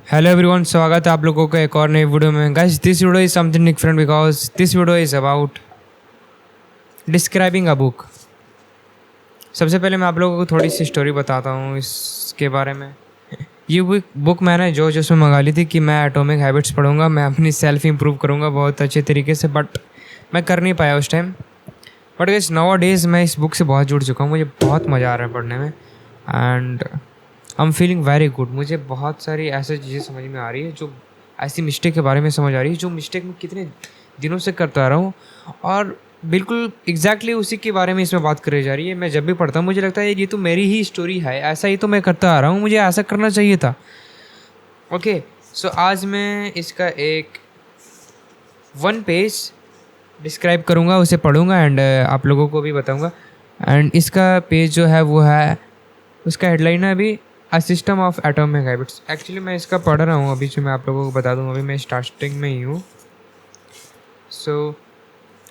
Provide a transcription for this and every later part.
Hello everyone, स्वागत है आप लोगों का एक और नई वीडियो में। Guys, this video is something different because this video is about describing a book. सबसे पहले मैं आप लोगों को थोड़ी सी स्टोरी बताता हूँ इसके बारे में। ये बुक मैंने जो उसमें मंगा ली थी कि मैं एटॉमिक हैबिट्स पढ़ूंगा, मैं अपनी सेल्फ इंप्रूव करूँगा बहुत अच्छे तरीके से, बट मैं कर नहीं पाया उस time. But guys, now days मैं इस बुक से बहुत जुड़ चुका हूँ, मुझे बहुत मज़ा आ रहा है पढ़ने में and I am feeling very good. मुझे बहुत सारी ऐसी चीज़ें समझ में आ रही है, जो ऐसी मिस्टेक के बारे में समझ आ रही है जो मिस्टेक मैं कितने दिनों से करता आ रहा हूँ, और बिल्कुल एग्जैक्टली उसी के बारे में इसमें बात करी जा रही है। मैं जब भी पढ़ता हूँ मुझे लगता है ये तो मेरी ही स्टोरी है, ऐसा ही तो मैं करता आ रहा हूँ, मुझे ऐसा करना चाहिए था। ओके, सो आज मैं इसका एक 1 पेज डिस्क्राइब करूँगा, उसे पढ़ूँगा एंड आप लोगों को भी बताऊँगा। एंड इसका पेज जो है वो है, उसका हेडलाइन है अभी a system of atomic habits. Actually मैं इसका पढ़ रहा हूँ अभी, जो मैं आप लोगों को बता दूँ, अभी मैं स्टार्टिंग में ही हूँ। So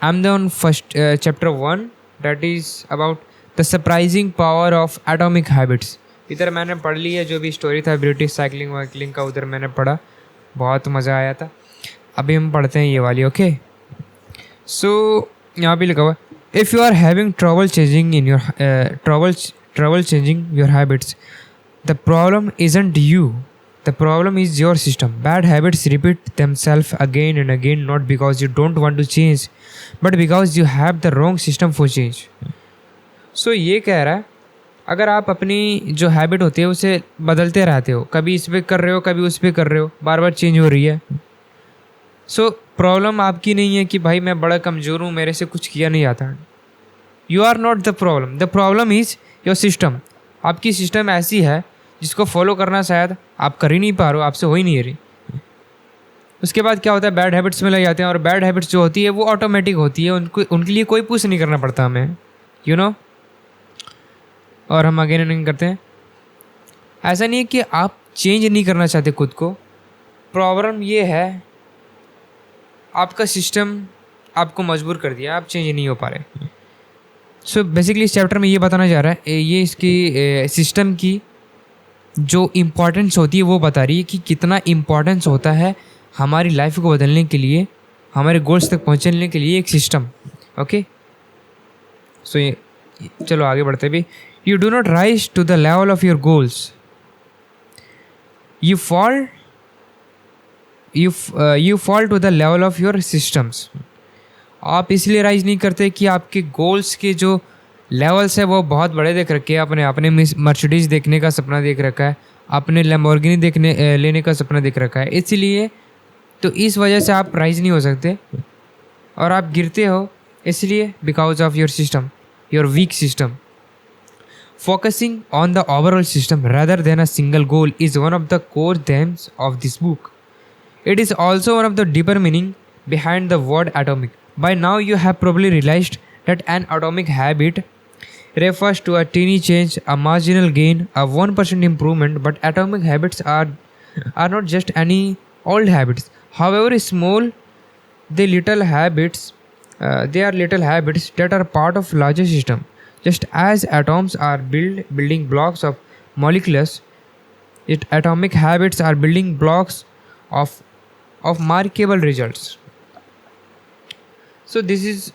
I am the on first chapter 1 that is about the surprising power of atomic habits. इधर मैंने पढ़ ली है जो भी स्टोरी था ब्रिटिश साइकिलिंग वाइकलिंग का, उधर मैंने पढ़ा, बहुत मज़ा आया था। अभी हम पढ़ते हैं ये वाली। ओके, सो यहाँ भी लिखा हुआ, if you are having trouble changing in your trouble changing your habits, the problem isn't you, the problem is your system. Bad habits repeat themselves again and again, not because you don't want to change but because you have the wrong system for change. So ये कह रहा है, अगर आप अपनी जो habit होती है उसे बदलते रहते हो, कभी इस पर कर रहे हो कभी उस पर कर रहे हो, बार बार चेंज हो रही है, सो प्रॉब्लम आपकी नहीं है कि भाई मैं बड़ा कमज़ोर हूँ, मेरे से कुछ किया नहीं जाता। You are not the problem is your system. आपकी सिस्टम ऐसी है जिसको फॉलो करना शायद आप कर ही नहीं पा रहे हो, आपसे हो ही नहीं रही। उसके बाद क्या होता है, बैड हैबिट्स में लग जाते हैं, और बैड हैबिट्स जो होती है वो ऑटोमेटिक होती है, उनके लिए कोई पुश नहीं करना पड़ता हमें, यू नो। और हम अगेन नहीं करते हैं। ऐसा नहीं है कि आप चेंज नहीं करना चाहते खुद को, प्रॉब्लम ये है आपका सिस्टम आपको मजबूर कर दिया, आप चेंज नहीं हो पा रहे। सो बेसिकली इस चैप्टर में ये बताना चाह रहा है, ये इसकी सिस्टम की जो इम्पोर्टेंस होती है वो बता रही है कि कितना इम्पोर्टेंस होता है हमारी लाइफ को बदलने के लिए, हमारे गोल्स तक पहुंचने के लिए एक सिस्टम। ओके, सो ये चलो आगे बढ़ते भी। You do not rise to the level of your goals, you fall to the level of your systems. आप इसलिए राइज नहीं करते कि आपके गोल्स के जो लेवल्स है वो बहुत बड़े देख रखे हैं, अपने मर्सिडीज़ देखने का सपना देख रखा है, आपने लैम्बोर्गिनी लेने का सपना देख रखा है, इसलिए तो इस वजह से आप राइज नहीं हो सकते और आप गिरते हो, इसलिए because of your system, your weak system. Focusing on the overall system rather than a single goal is one of the core themes of this book. It is also one of the deeper meaning behind the word atomic. By now you have probably realized that an atomic habit refers to a teeny change, a marginal gain, a 1% improvement, but atomic habits are not just any old habits. However small, they are little habits that are part of larger system. Just as atoms are building blocks of molecules, atomic habits are building blocks of markable results. So this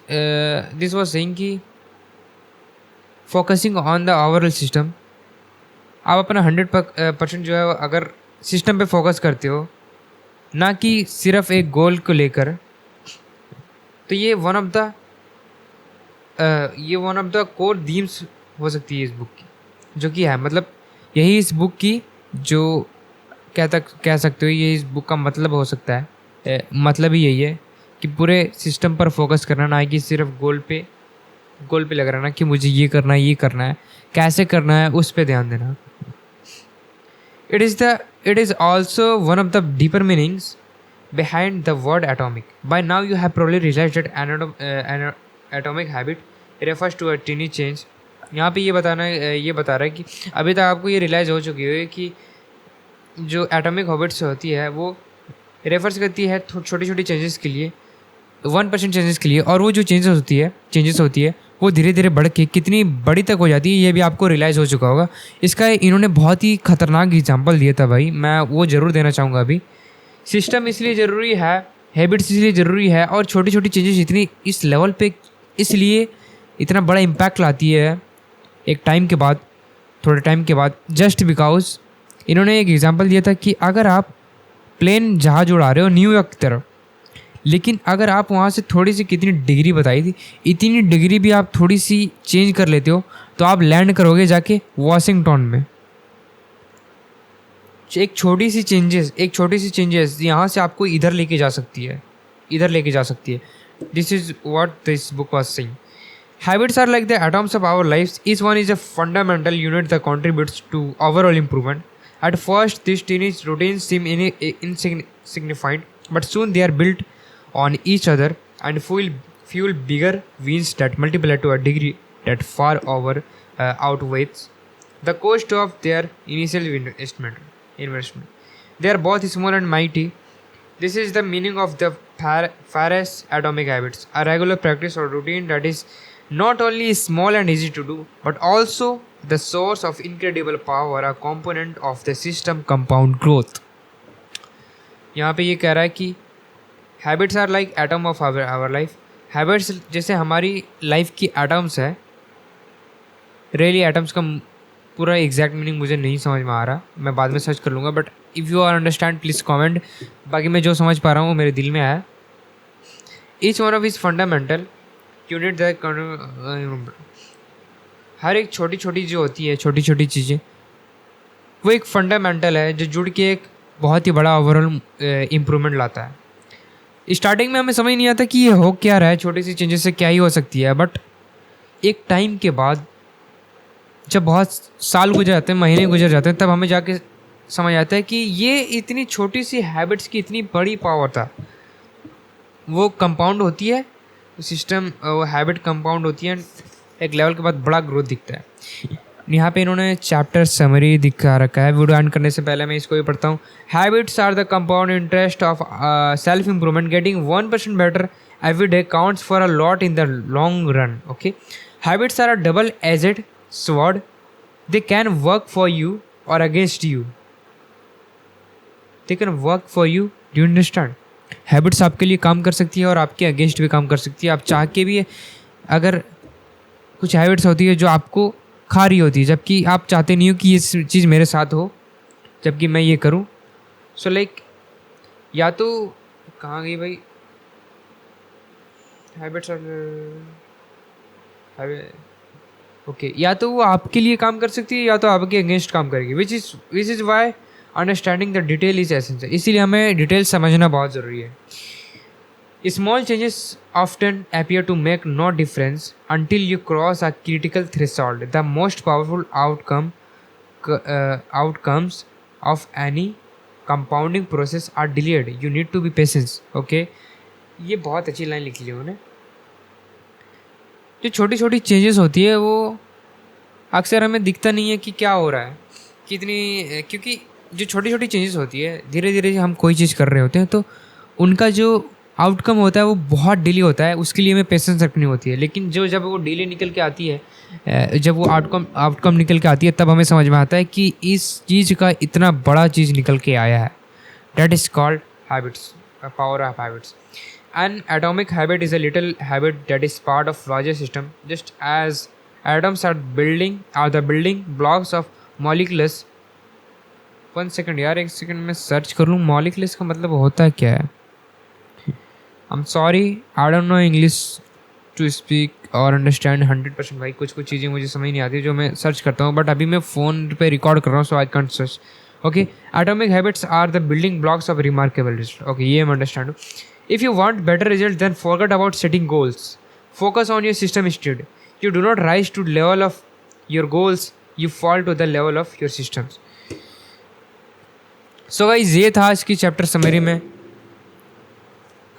was saying कि focusing on the overall system, आप अपना 100% जो है अगर system पे focus करते हो, ना कि सिर्फ एक गोल को लेकर, तो ये one of the core themes हो सकती है इस बुक की, जो कि है मतलब यही इस बुक की जो कह सकते हो, ये इस बुक का मतलब हो सकता है। मतलब ही यही है कि पूरे सिस्टम पर फोकस करना, ना कि सिर्फ गोल पे लग रहा ना कि मुझे ये करना है, कैसे करना है उस पे ध्यान देना। It is also one of the deeper meanings behind the word atomic. By now you have probably realised that an atomic habit refers to a tiny change. यहाँ पे ये बता रहा है कि अभी तक आपको ये रियलाइज़ हो चुकी है कि जो एटॉमिक हैबिट्स होती है वो रेफर्स करती है छोटी छोटी चेंजेस के लिए, 1% चेंजेस के लिए, और वो जो चेंजेस होती है वो धीरे धीरे बढ़ के कितनी बड़ी तक हो जाती है ये भी आपको रियलाइज़ हो चुका होगा। इसका इन्होंने बहुत ही खतरनाक एग्जाम्पल दिया था भाई, मैं वो ज़रूर देना चाहूँगा अभी। सिस्टम इसलिए ज़रूरी है, हैबिट्स इसलिए ज़रूरी है, और छोटी छोटी चीज़ें इतनी इस लेवल पे इसलिए इतना बड़ा इम्पैक्ट लाती है एक टाइम के बाद, थोड़े टाइम के बाद, जस्ट बिकॉज इन्होंने एक एग्जांपल दिया था कि अगर आप प्लेन जहाज उड़ा रहे हो न्यूयॉर्क की तरफ, लेकिन अगर आप वहाँ से थोड़ी सी कितनी डिग्री बताई थी, इतनी डिग्री भी आप थोड़ी सी चेंज कर लेते हो तो आप लैंड करोगे जाके वॉशिंगटन में। एक छोटी सी चेंजेस यहाँ से आपको इधर लेके जा सकती है, इधर लेके जा सकती है। This is what this book was saying. Habits are like the atoms of our lives. Each one is a fundamental unit that contributes to overall improvement. At first, these tiny routines seem insignificant, but soon they are built on each other and fuel bigger wins that multiply to a degree that far outweighs the cost of their initial investment. They are both small and mighty. This is the meaning of the Paris atomic habits, a regular practice or routine that is not only small and easy to do, but also the source of incredible power, a component of the system compound growth. यहाँ पे ये कह रहा है कि habits are like atom of our life. Habits जैसे हमारी life की एटम्स है। रियली एटम्स का पूरा एग्जैक्ट मीनिंग मुझे नहीं समझ में आ रहा, मैं बाद में सर्च कर लूँगा, but if you are understand please comment. बाकी मैं जो समझ पा रहा हूँ वो मेरे दिल में आया। Each one of is fundamental unit that, हर एक छोटी छोटी जो होती है, छोटी छोटी चीज़ें, वो एक फंडामेंटल है जो जुड़ के एक बहुत ही बड़ा ओवरऑल इम्प्रूवमेंट लाता है। स्टार्टिंग में हमें समझ नहीं आता कि ये हो क्या रहा है, छोटी सी चेंजेस से क्या ही हो सकती है, बट एक टाइम के बाद जब बहुत साल गुजर जाते हैं, महीने गुजर जाते हैं, तब हमें जाके समझ आता है कि ये इतनी छोटी सी हैबिट्स की इतनी बड़ी पावर था। वो कंपाउंड होती है सिस्टम, वो हैबिट कंपाउंड होती है, एक लेवल के बाद बड़ा ग्रोथ दिखता है। यहाँ पे इन्होंने चैप्टर समरी दिखा रखा है। वीडियो एंड करने से पहले मैं इसको भी पढ़ता हूँ। Habits are the compound interest of self improvement. Getting 1% better every day counts for a lot in the long run. Okay, habits are a double edged sword. They can work for you और against you. They can work for you, do you understand? Habits आपके लिए काम कर सकती है और आपके against भी काम कर सकती है। आप चाह के भी, अगर कुछ हैबिट्स होती है जो आपको खा रही होती है, जबकि आप चाहते नहीं हो कि ये चीज़ मेरे साथ हो, जबकि मैं ये करूं। सो लाइक, या तो कहाँ गई भाई हैबिट्स ओके, या तो वो आपके लिए काम कर सकती है या तो आपके अगेंस्ट काम करेगी, which is why understanding the detail is essential. इसीलिए हमें डिटेल समझना बहुत ज़रूरी है। Small changes often appear to make no difference until you cross a critical threshold. The most powerful outcomes of any compounding process are delayed. You need to be patient. Okay, ये बहुत अच्छी line लिखी है उन्होंने। जो छोटी छोटी changes होती है वो अक्सर हमें दिखता नहीं है कि क्या हो रहा है, कितनी, क्योंकि जो छोटी छोटी चेंजेस होती है, धीरे धीरे हम कोई चीज़ कर रहे होते हैं तो उनका जो आउटकम होता है वो बहुत डिले होता है। उसके लिए हमें पेशेंस रखनी होती है। लेकिन जब वो डिले निकल के आती है, जब वो आउटकम निकल के आती है, तब हमें समझ में आता है कि इस चीज़ का इतना बड़ा चीज़ निकल के आया है। That is called habits, power of habits. An atomic habit is a little habit that is part of larger system, just as atoms are the building blocks of molecules. 1 second यार, 1 सेकेंड में search कर लूँ molecules का मतलब होता क्या है। I'm sorry, I don't know English to speak or understand 100% भाई। कुछ चीज़ें मुझे समझ नहीं आती जो मैं सर्च करता हूँ, बट अभी मैं फ़ोन पे रिकॉर्ड कर रहा हूँ, so I can't search. Okay, atomic habits are the building blocks of remarkable result. Okay, ये मैं अंडरस्टैंड हूँ। If you want better result then forget about setting goals, focus on your system instead. You do not rise to level of your goals, you fall to the level of your systems. So guys, ये था आज की chapter summary में।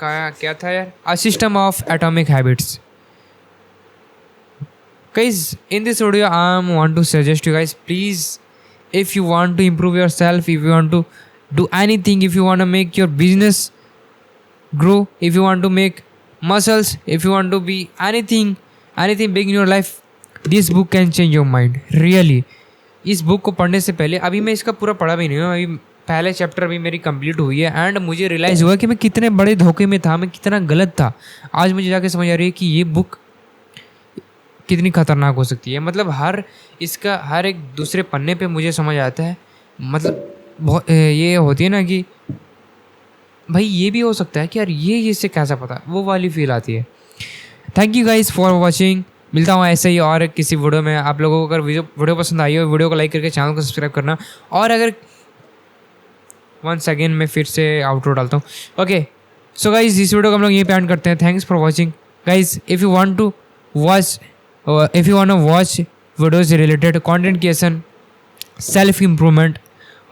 क्या था यार? A system of atomic habits. Guys, in this video I want to suggest you guys, please, if you want to improve yourself, if you want to do anything, if you want to make your business grow, if you want to make muscles, if you want to be anything, anything big in your life, this book can change your mind really. इस book को पढ़ने से पहले, अभी मैं इसका पूरा पढ़ा भी नहीं हूँ, अभी पहले चैप्टर अभी मेरी कंप्लीट हुई है एंड मुझे रियलाइज़ हुआ कि मैं कितने बड़े धोखे में था, मैं कितना गलत था। आज मुझे जाके समझ आ रही है कि ये बुक कितनी खतरनाक हो सकती है। मतलब इसका हर एक दूसरे पन्ने पे मुझे समझ आता है, मतलब बहुत ये होती है ना कि भाई ये भी हो सकता है कि यार ये इससे कैसा पता, वो वाली फील आती है। Thank you guys for watching. मिलता हूँ ऐसे ही और किसी वीडियो में। आप लोगों को अगर वीडियो पसंद आई हो, वीडियो को लाइक करके चैनल को सब्सक्राइब करना। और अगर वंस अगेन मैं फिर से आउटरो डालता हूँ। ओके सो गाइज इस वीडियो को हम लोग यहीं पे एंड करते हैं। Thanks for watching guys. If you want to watch videos related content creation, self improvement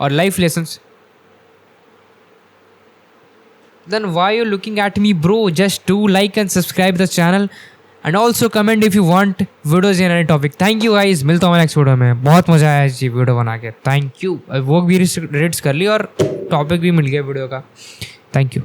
और life lessons, then why you looking at me bro? Just do like and subscribe the channel and also comment if you want videos in any topic. Thank you guys, मिलता हूँ next video में। बहुत मज़ा आया इस video बना के, thank you. वो भी रेट्स कर ली और टॉपिक भी मिल गया वीडियो का। Thank you.